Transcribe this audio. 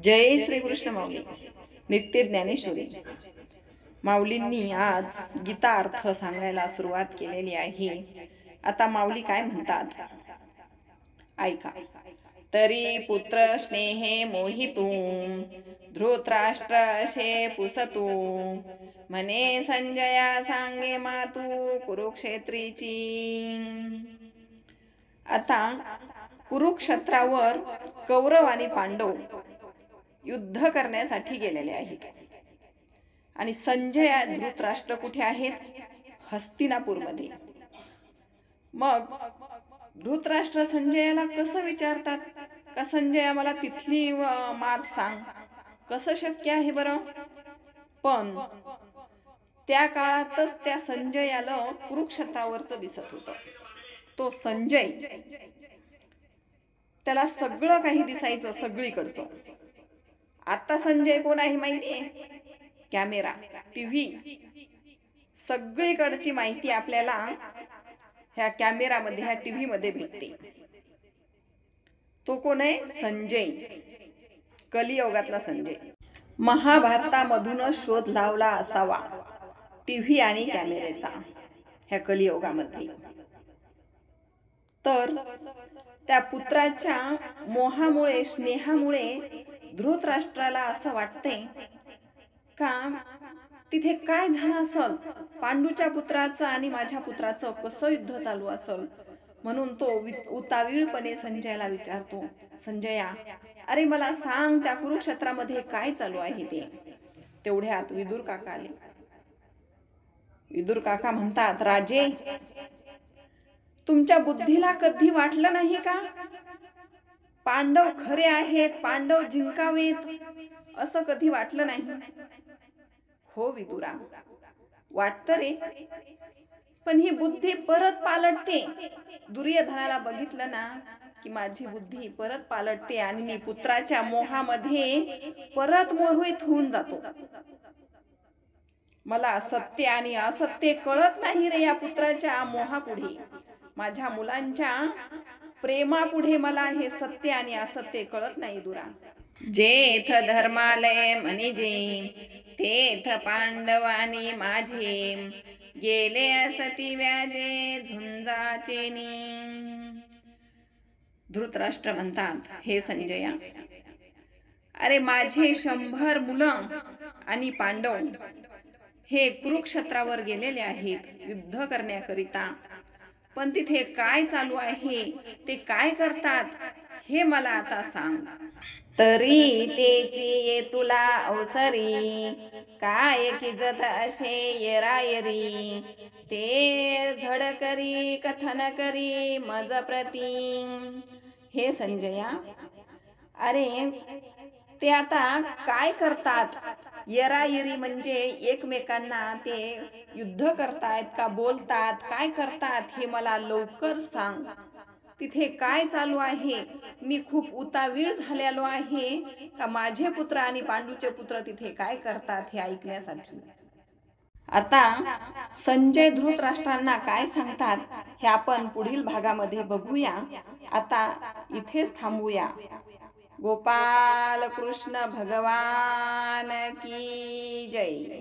जय श्री कृष्ण माऊली. नित्य ज्ञानेश्वरी माऊलींनी आज गीता अर्थ सांगायला सुरुवात केलेली आहे. आता माऊली काय म्हणतात ऐका. तरी पुत्र स्नेहे मोहितू धृतराष्ट्र असे पुसतू म्हणे संजया सांगे मातू कुरुक्षेत्रीची. आता कुरुक्षेत्रावर कौरव आणि पांडव युद्ध करण्यासाठी गेलेले आहेत आणि संजय धृतराष्ट्र कुठे आहेत? हस्तिनापूरमध्ये. मग धृतराष्ट्र संजयाला कसं विचारतात का संजय मला तिथली मात सांग, कसं शक्य आहे बरं? पण त्या काळातच त्या संजयाला कुरुक्षेत्रावरच दिसत होतं. तो संजय त्याला सगळं काही दिसायचं सगळीकडचं. आता संजय कोण आहे माहितीये? कॅमेरा, टीव्ही, सगळीकडची माहिती आपल्याला ह्या कॅमेरामध्ये ह्या टीव्ही मध्ये भेटते. तो कोण आहे? संजय, कलियुगातला संजय. महाभारतामधूनच शोध लावला असावा टीव्ही आणि कॅमेऱ्याचा ह्या कलियुगामध्ये. तर त्या पुत्राच्या मोहामुळे स्नेहामुळे धृतराष्ट्राला असं वाटते का तिथे काय झालं असेल, पांडूच्या पुत्राचं आणि माझ्या पुत्राचं कसं युद्ध चालू असेल. म्हणून तो उतावीळपणे संजयाला विचारतो, संजया अरे मला सांग त्या कुरुक्षेत्रामध्ये काय चालू आहे ते. तेवढ्यात विदुर काका आले. विदुर काका म्हणतात, राजे तुमच्या बुद्धीला कधी वाटलं नाही का पांडव खरे आहेत, पांडव जिंकावेत, असं कधी वाटलं नाही? हो विदुरा, वाटतं रे, पण ही बुद्धी परत पालटते. दुर्योधनाला बघितलं ना की माझी बुद्धी परत पालटते आणि मी पुत्राच्या मोहामध्ये परत मोहित होऊन जातो. मला सत्य आणि असत्य कळत नाही रे. या पुत्राच्या मोहापुढे, माझ्या मुलांच्या प्रेमापुढे मला हे सत्य आणि असत्य कळत नाही दुरा. जेथ धर्मालय मनिजे तेथ पांडवानी माझे गेले असती व्याजे झुंजाचे नी. धृतराष्ट्र म्हणतात, हे संजया अरे माझे 100 मुलं आणि पांडव हे कुरुक्षेत्रावर गेलेले आहेत युद्ध करण्याकरिता. पण तिथे काय चालू आहे, ते काय करतात हे मला आता सांग. तरी तेची ये तुला अवसरी काय किजत असे येरायरी ते धड करी कथन करी मज प्रती. हे संजया अरे ते आता काय करतात? येरायरी म्हणजे एकमेकांना ते युद्ध करतायत का बोलतात, काय करतात हे मला लवकर सांग. तिथे काय चालू आहे? मी खूप उतावीळ झालेलो आहे का माझे पुत्र आणि पांडूचे पुत्र तिथे काय करतात हे ऐकण्यासाठी. आता संजय धृतराष्ट्रांना काय सांगतात हे आपण पुढील भागामध्ये बघूया. आता इथेच थांबूया. गोपाल कृष्ण भगवान की जय.